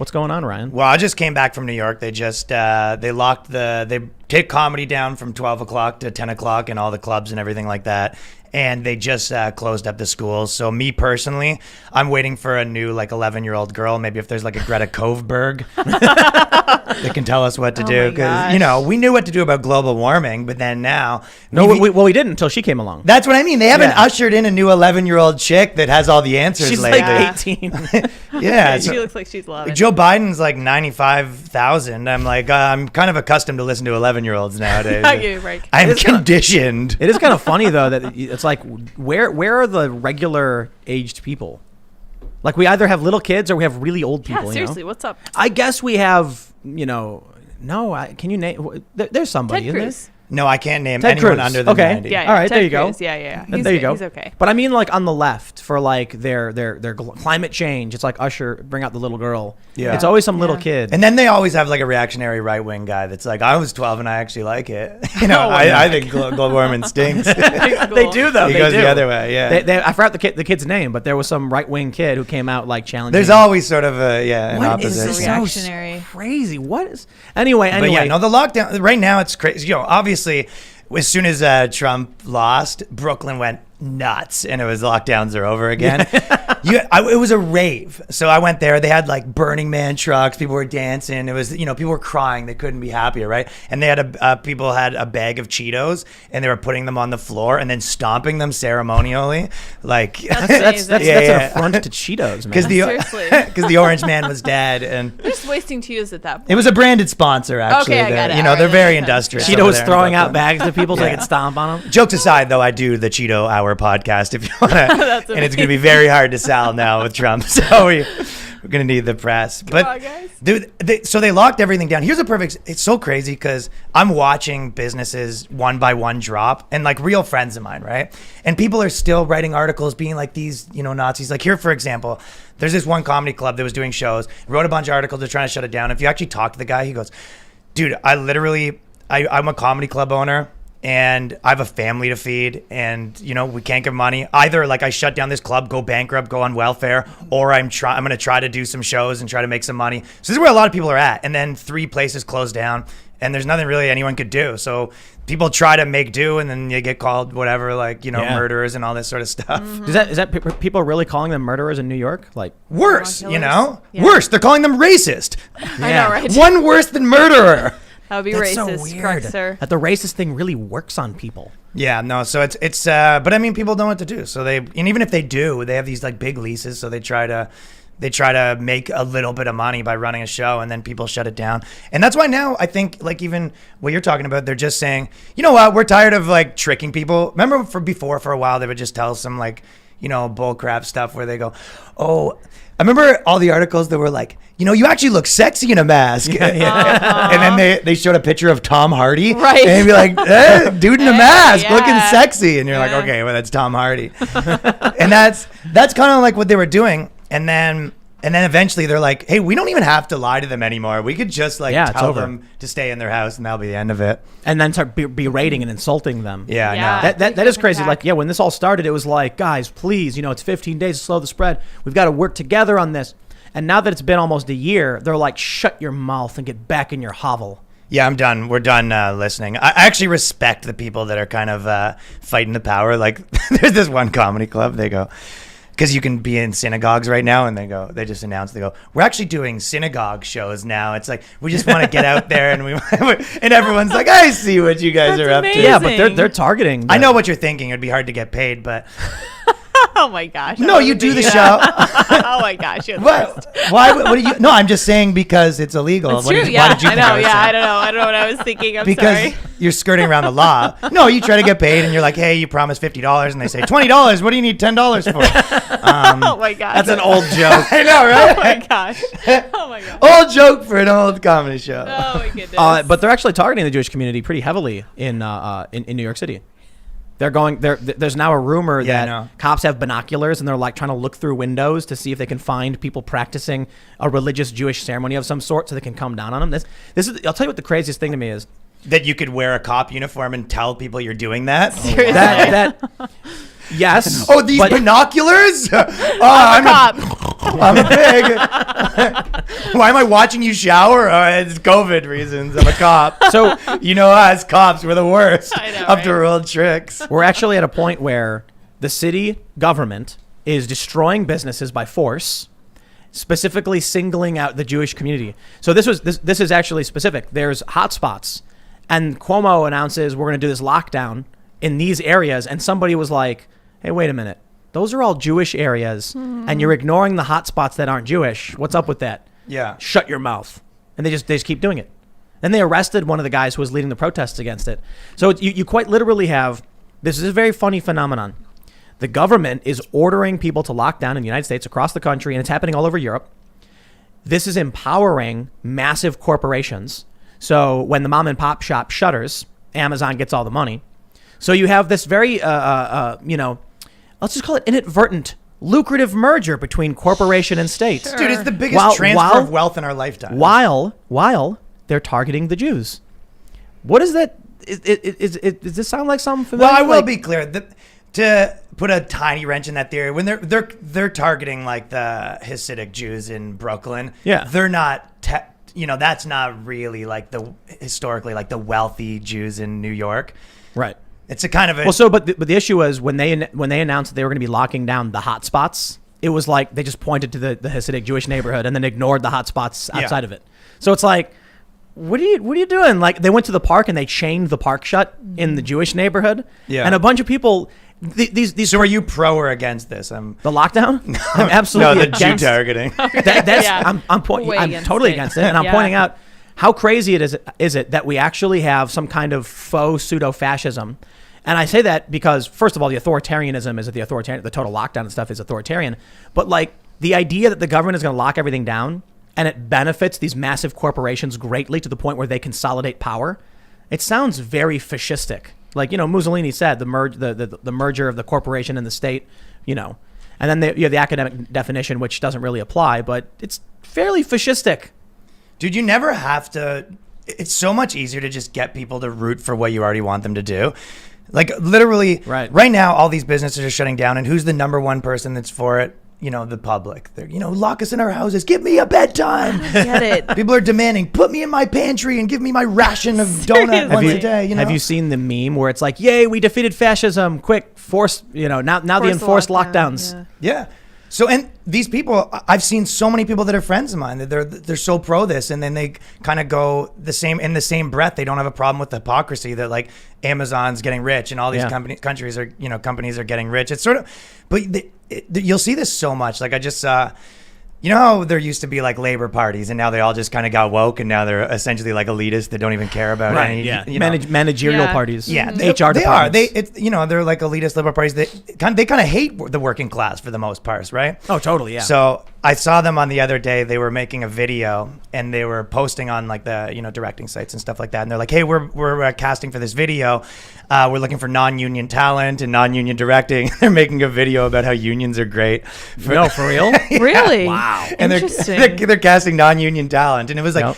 What's going on, Ryan? Well, I just came back from New York. They just they take comedy down from 12 o'clock to 10 o'clock in all the clubs and everything like that. And they just closed up the schools. So me personally, I'm waiting for a new 11-year-old girl. Maybe if there's a Greta Kovberg that can tell us what to do. Because, we knew what to do about global warming, but then now. We didn't until she came along. That's what I mean. They haven't ushered in a new 11-year-old chick that has all the answers. She's lately. 18. Yeah, she looks like she's 11. Joe Biden's 95,000. I'm kind of accustomed to listen to 11-year-olds nowadays. Right. I'm conditioned. It is kind of funny though that it's where are the regular aged people? We either have little kids or we have really old people. Yeah, seriously, what's up? I guess we have. Can you name? There's somebody in Cruz. there. No, I can't name Ted anyone Cruz. under the 90. Yeah, all right, Ted there you Cruz. go. Yeah. There you go. He's okay. But I mean, on the left for their climate change, it's Usher, bring out the little girl. Yeah. It's always some little kid. And then they always have a reactionary right wing guy that's I was 12 and I actually like it. I think global warming stinks. They do though. He goes the other way. Yeah. I forgot the kid's name, but there was some right wing kid who came out challenging. There's always sort of an opposite. Is reactionary. So crazy. What is anyway? But yeah, the lockdown right now it's crazy. Obviously, as soon as Trump lost, Brooklyn went nuts, and it was lockdowns are over again. It was a rave. So I went there. They had Burning Man trucks. People were dancing. It was people were crying. They couldn't be happier, right? And they had people had a bag of Cheetos, and they were putting them on the floor and then stomping them ceremonially. That's an affront to Cheetos, man. Because the Orange Man was dead, and they're just wasting Cheetos at that point. It was a branded sponsor, actually. Okay, I got it. They're very industrious. Cheeto was throwing out bags to people so they could stomp on them. Jokes aside, though, I do the Cheeto Hour podcast if you want to, and it's going to be very hard to sell now with Trump. So we're going to need the press. Come on, guys. Dude, so they locked everything down. Here's a perfect. It's so crazy because I'm watching businesses one by one drop, and real friends of mine, right? And people are still writing articles being these, Nazis. Here, for example, there's this one comedy club that was doing shows, wrote a bunch of articles. They're trying to shut it down. If you actually talk to the guy, he goes, "Dude, I'm a comedy club owner." And I have a family to feed, and we can't give money. Either I shut down this club, go bankrupt, go on welfare, or I'm going to try to do some shows and try to make some money. So this is where a lot of people are at. And then 3 places closed down, and there's nothing really anyone could do. So people try to make do, and then you get called whatever, murderers and all this sort of stuff. Mm-hmm. Is that people really calling them murderers in New York? Worse, worse. They're calling them racist. I know, right? One worse than murderer. That would be That's racist, so weird correct, sir? that the racist thing really works on people. Yeah, no. So it's but I mean, people don't know what to do. So and even if they do, they have these big leases. So they try to make a little bit of money by running a show, and then people shut it down. And that's why now I think even what you're talking about, they're just saying, you know what, we're tired of tricking people. Remember for a while they would just tell some bull crap stuff where they go, oh. I remember all the articles that were you actually look sexy in a mask. And then they showed a picture of Tom Hardy. Right. And they'd be dude in a mask, looking sexy. And you're okay, well, that's Tom Hardy. And that's kind of what they were doing. And then eventually they're hey, we don't even have to lie to them anymore. We could just tell them to stay in their house, and that'll be the end of it. And then start berating and insulting them. Yeah, yeah. no. That is crazy. When this all started, it was guys, please, it's 15 days to slow the spread. We've got to work together on this. And now that it's been almost a year, they're shut your mouth and get back in your hovel. Yeah, I'm done. We're done listening. I actually respect the people that are kind of fighting the power. There's this one comedy club. They go, because you can be in synagogues right now, and they just announced, they go, we're actually doing synagogue shows now. It's we just want to get out there, and and everyone's I see what you guys are up to. Yeah, but they're targeting. I know what you're thinking. It'd be hard to get paid, but. Oh my gosh. No, you do the show. Oh my gosh. What? Why? What do you? No, I'm just saying because it's illegal. It's true. Why did you think I know. I don't know. saying? I don't know what I was thinking. I'm because sorry. You're skirting around the law. No, you try to get paid, and you're hey, you promised $50, and they say $20. What do you need $10 for? Oh my gosh. That's an old joke. I know, right? Oh my gosh. Oh my gosh. Old joke for an old comedy show. Oh my goodness. But they're actually targeting the Jewish community pretty heavily in New York City. There's now a rumor that cops have binoculars, and they're trying to look through windows to see if they can find people practicing a religious Jewish ceremony of some sort so they can come down on them. This is, I'll tell you what the craziest thing to me is. That you could wear a cop uniform and tell people you're doing that? Seriously. Yes. Oh, these binoculars? I'm a cop. I'm a pig. Why am I watching you shower? It's COVID reasons. I'm a cop. So You know us cops, we're the worst. I know, Up to right? world tricks. we're actually at a point where the city government is destroying businesses by force, specifically singling out the Jewish community. So this is actually specific. There's hotspots, and Cuomo announces we're going to do this lockdown in these areas, and somebody was like, hey, wait a minute. Those are all Jewish areas, and you're ignoring the hotspots that aren't Jewish. What's up with that? Yeah. Shut your mouth. And they just keep doing it. Then they arrested one of the guys who was leading the protests against it. So you quite literally have, this is a very funny phenomenon. The government is ordering people to lock down in the United States, across the country, and it's happening all over Europe. This is empowering massive corporations. So when the mom and pop shop shutters, Amazon gets all the money. So you have this very, let's just call it inadvertent, lucrative merger between corporation and state. Sure. Dude, it's the biggest transfer of wealth in our lifetime. While they're targeting the Jews. What is that? Does this sound like something familiar? Well, I will be clear. To put a tiny wrench in that theory, when they're targeting like the Hasidic Jews in Brooklyn, Yeah. they're not. That's not really like historically like the wealthy Jews in New York. Right. It's a kind of a. Well, so but the issue was when they announced that they were going to be locking down the hot spots, it was like they just pointed to the Hasidic Jewish neighborhood and then ignored the hot spots outside of it. So it's like, what are you doing? Like they went to the park and they chained the park shut in the Jewish neighborhood. Yeah. And a bunch of people. These So are you pro or against this? the lockdown? I'm absolutely against targeting. That's Yeah. I'm Way against totally it. against it, and I'm Yeah. pointing out how crazy is it that we actually have some kind of faux pseudo-fascism. And I say that because, first of all, the authoritarianism is the total lockdown and stuff is authoritarian. But like the idea that the government is going to lock everything down and it benefits these massive corporations greatly to the point where they consolidate power, it sounds very fascistic. Like, Mussolini said, the merger of the corporation and the state, and then you have the academic definition, which doesn't really apply, but it's fairly fascistic. Dude, you never have to. It's so much easier to just get people to root for what you already want them to do. Like literally, right now, all these businesses are shutting down, and who's the number one person that's for it? The public. They're, lock us in our houses. Give me a bedtime. Get it. People are demanding, put me in my pantry and give me my ration of donut once a day. Have you seen the meme where it's like, yay, we defeated fascism. Quick, force, now the enforced lockdowns. Yeah. So, and these people, I've seen so many people that are friends of mine that they're so pro this, and then they kind of go in the same breath. They don't have a problem with the hypocrisy that like Amazon's getting rich and all these companies are getting rich. It's sort of, but you'll see this so much. Like I just saw, how there used to be like labor parties, and now they all just kind of got woke, and now they're essentially like elitists that don't even care about any. Yeah. Managerial parties. Yeah, HR they are. departments. They're like elitist liberal parties. They kind of hate the working class for the most part, right? Oh, totally. Yeah. So I saw them on the other day. They were making a video and they were posting on like the directing sites and stuff like that. And they're like, "Hey, we're casting for this video. We're looking for non-union talent and non-union directing." They're making a video about how unions are great. No, for real? Really? Wow. And they're casting non-union talent, and it was like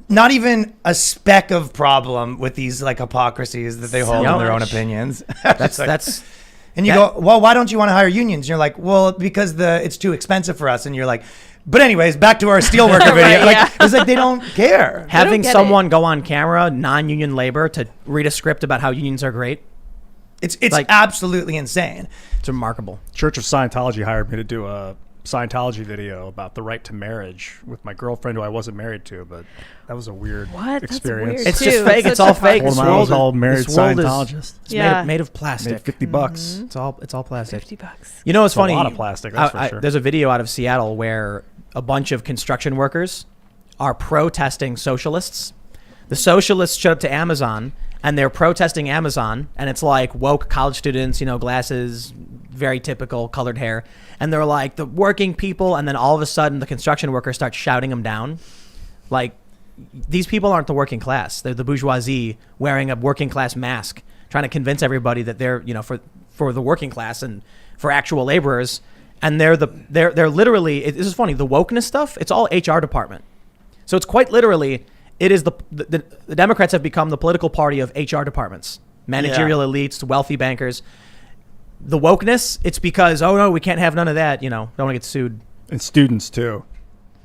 not even a speck of problem with these like hypocrisies that they hold in their own opinions. That's. And you go, well, why don't you want to hire unions? And you're like, well, because it's too expensive for us. And you're like, but anyways, back to our steelworker video. Right, It's like they don't care. Having someone go on camera, non-union labor, to read a script about how unions are great. It's like absolutely insane. It's remarkable. Church of Scientology hired me to do a Scientology video about the right to marriage with my girlfriend who I wasn't married to, but that was a weird experience. It's just fake. It's all fake. This world is all married Scientologists. It's made of plastic. $50. It's all plastic. $50. It's funny. A lot of plastic. That's for sure. There's a video out of Seattle where a bunch of construction workers are protesting socialists. The socialists showed up to Amazon and they're protesting Amazon, and it's like woke college students, glasses, very typical colored hair, and they're like the working people, and then all of a sudden the construction workers start shouting them down. Like, these people aren't the working class. They're the bourgeoisie wearing a working class mask, trying to convince everybody that they're, for the working class and for actual laborers. And they're literally, this is funny, the wokeness stuff, it's all HR department. So it's quite literally, it is the Democrats have become the political party of HR departments, managerial elites, wealthy bankers. The wokeness, it's because, oh no, we can't have none of that, don't want to get sued. And students too.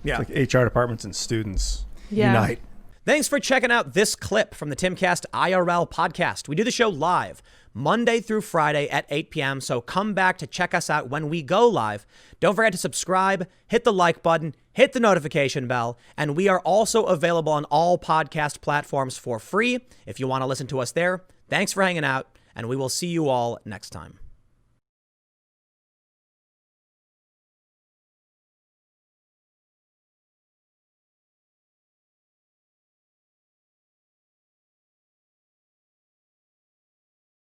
Yeah. It's like HR departments and students unite. Thanks for checking out this clip from the Timcast IRL podcast. We do the show live Monday through Friday at 8 p.m. So come back to check us out when we go live. Don't forget to subscribe, hit the like button, hit the notification bell. And we are also available on all podcast platforms for free if you want to listen to us there. Thanks for hanging out, and we will see you all next time.